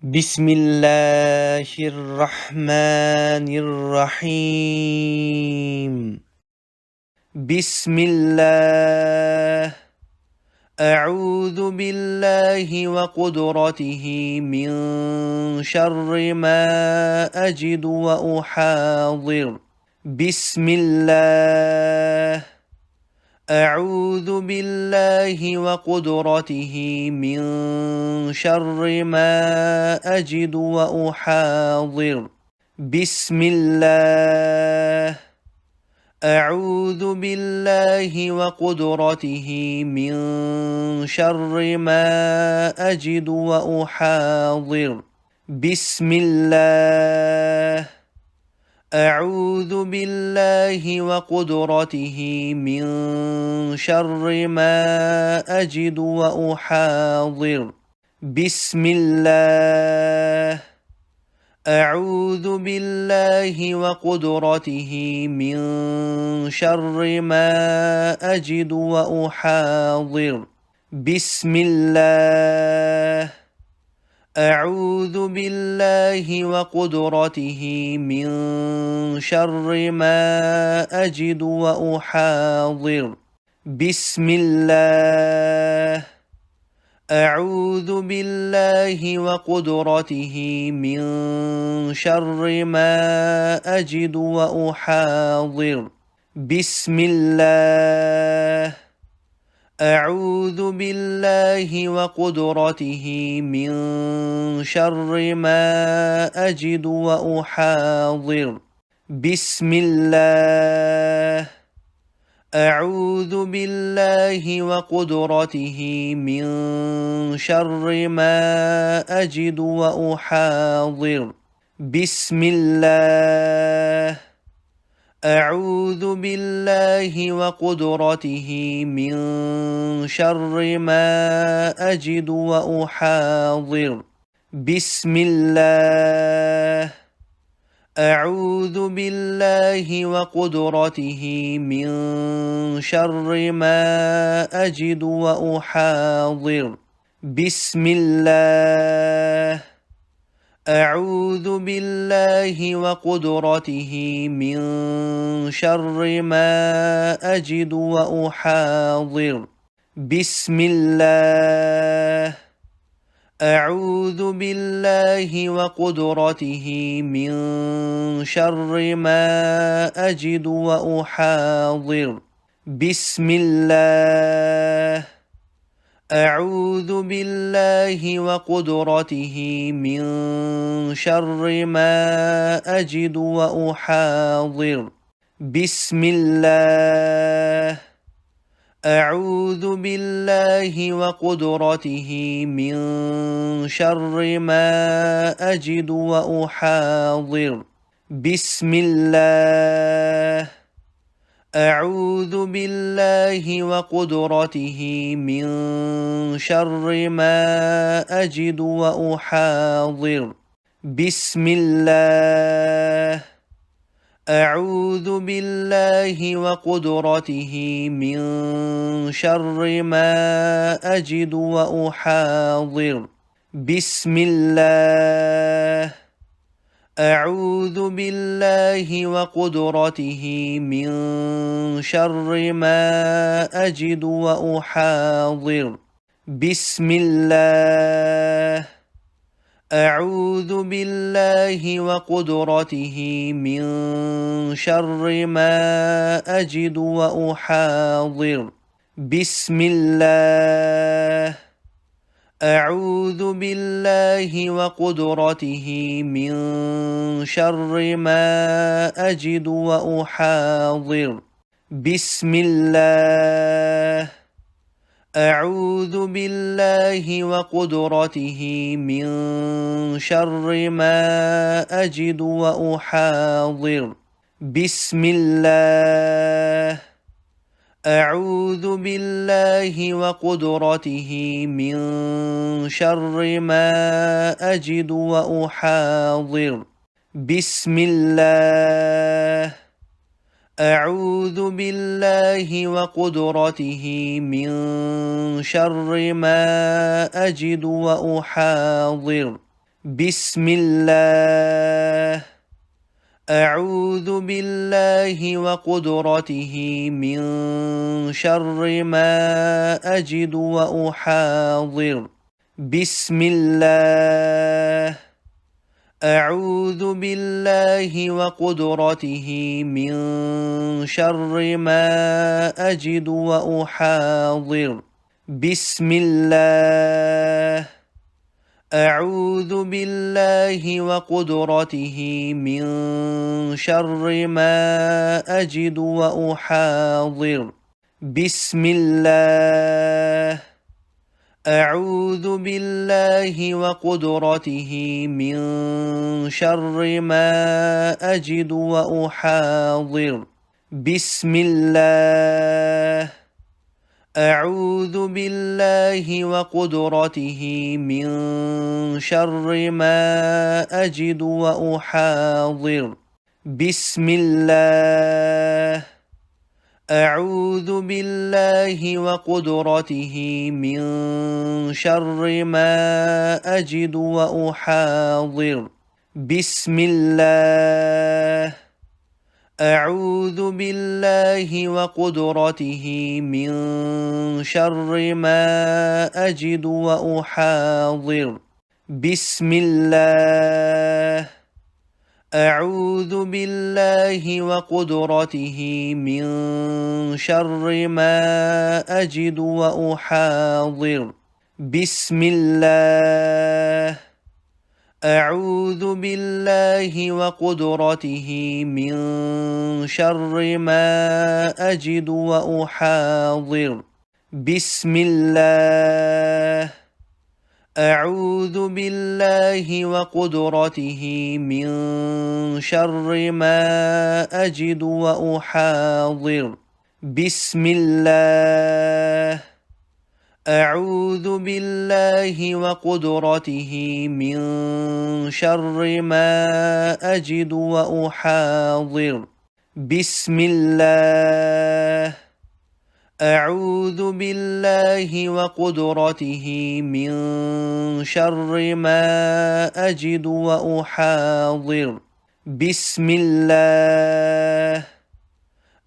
بسم الله الرحمن الرحيم. بسم الله. أعوذ بالله وقدرته من شر ما أجد وأحاضر. بسم الله. أعوذ بالله وقدرته من شر ما أجد وأحاضر. بسم الله. أعوذ بالله وقدرته من شر ما أجد وأحاضر. بسم الله. أعوذ بالله وقدرته من شر ما أجد وأحاضر. بسم الله. أعوذ بالله وقدرته من شر ما أجد وأحاضر. بسم الله. أعوذ بالله وقدرته من شر ما أجد وأحاضر. بسم الله. أعوذ بالله وقدرته من شر ما أجد وأحاضر. بسم الله. أعوذ بالله وقدرته من شر ما أجد وأحاضر. بسم الله. أعوذ بالله وقدرته من شر ما أجد وأحاضر. بسم الله. أعوذ بالله وقدرته من شر ما أجد وأحاضر. بسم الله. أعوذ بالله وقدرته من شر ما أجد وأحاضر. بسم الله. أعوذ بالله وقدرته من شر ما أجد وأحاضر. بسم الله. أعوذ بالله وقدرته من شر ما أجد وأحاضر. بسم الله. أعوذ بالله وقدرته من شر ما أجد وأحاضر. بسم الله. أعوذ بالله وقدرته من شر ما أجد وأحاضر. بسم الله. أعوذ بالله وقدرته من شر ما أجد وأحاضر. بسم الله. أعوذ بالله وقدرته من شر ما أجد وأحاضر. بسم الله. أعوذ بالله وقدرته من شر ما أجد وأحاضر. بسم الله. أعوذ بالله وقدرته من شر ما أجد وأحاضر. بسم الله. أعوذ بالله وقدرته من شر ما أجد وأحاضر. بسم الله. أعوذ بالله وقدرته من شر ما أجد وأحاضر. بسم الله. أعوذ بالله وقدرته من شر ما أجد وأحاضر. بسم الله. أعوذ بالله وقدرته من شر ما أجد وأحاضر. بسم الله. أعوذ بالله وقدرته من شر ما أجد وأحاضر. بسم الله. أعوذ بالله وقدرته من شر ما أجد وأحاضر. بسم الله. أعوذ بالله وقدرته من شر ما أجد وأحاضر. بسم الله. أعوذ بالله وقدرته من شر ما أجد وأحاضر. بسم الله. أعوذ بالله وقدرته من شر ما أجد وأحاضر. بسم الله. أعوذ بالله وقدرته من شر ما أجد وأحاضر. بسم الله. أعوذ بالله وقدرته من شر ما أجد وأحاضر. بسم الله. أعوذ بالله وقدرته من شر ما أجد وأحاضر. بسم الله. أعوذ بالله وقدرته من شر ما أجد وأحاضر. بسم الله. أعوذ بالله وقدرته من شر ما أجد وأحاضر. بسم الله. أعوذ بالله وقدرته من شر ما أجد وأحاضر. بسم الله. أعوذ بالله وقدرته من شر ما أجد وأحاضر. بسم الله.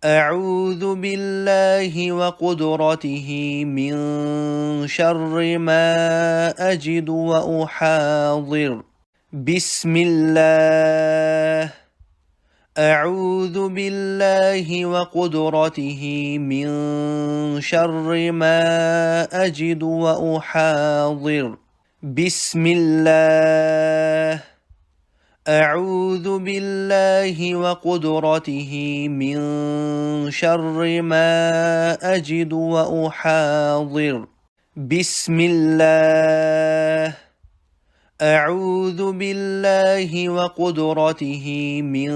أعوذ بالله وقدرته من شر ما أجد وأحاضر. بسم الله. أعوذ بالله وقدرته من شر ما أجد وأحاضر. بسم الله. أعوذ بالله وقدرته من شر ما أجد وأحاضر. بسم الله. أعوذ بالله وقدرته من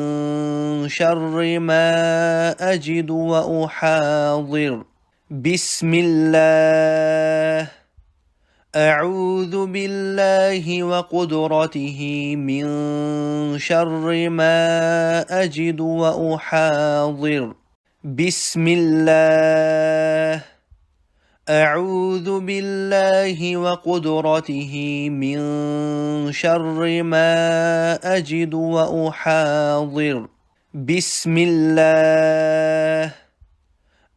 شر ما أجد وأحاضر. بسم الله. أعوذ بالله وقدرته من شر ما أجد وأحاضر. بسم الله. أعوذ بالله وقدرته من شر ما أجد وأحاضر. بسم الله.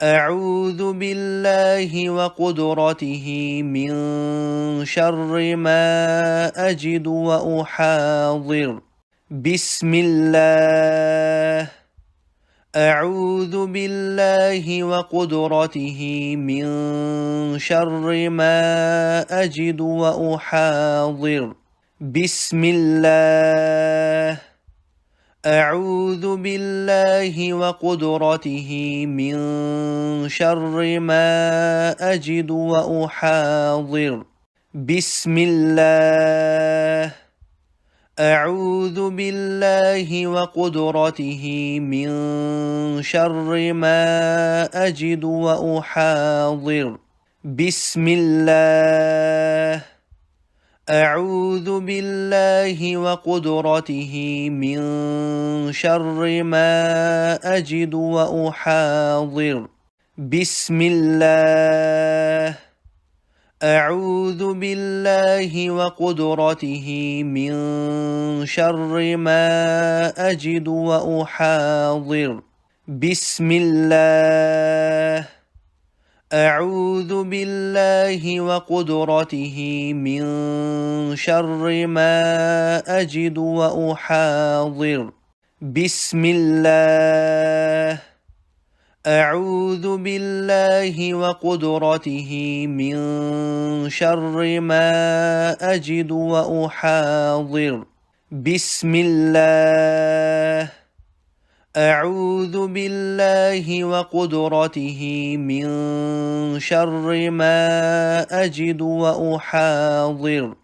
أعوذ بالله وقدرته من شر ما أجد وأحاضر. بسم الله. أعوذ بالله وقدرته من شر ما أجد وأحاضر. بسم الله. أعوذ بالله وقدرته من شر ما أجد وأحاضر. بسم الله. أعوذ بالله وقدرته من شر ما أجد وأحاضر. بسم الله. أعوذ بالله وقدرته من شر ما أجد وأحاضر. بسم الله. أعوذ بالله وقدرته من شر ما أجد وأحاضر. بسم الله. أعوذ بالله وقدرته من شر ما أجد وأحاضر. بسم الله. أعوذ بالله وقدرته من شر ما أجد وأحاضر. بسم الله. أعوذ بالله وقدرته من شر ما أجد وأحاضر.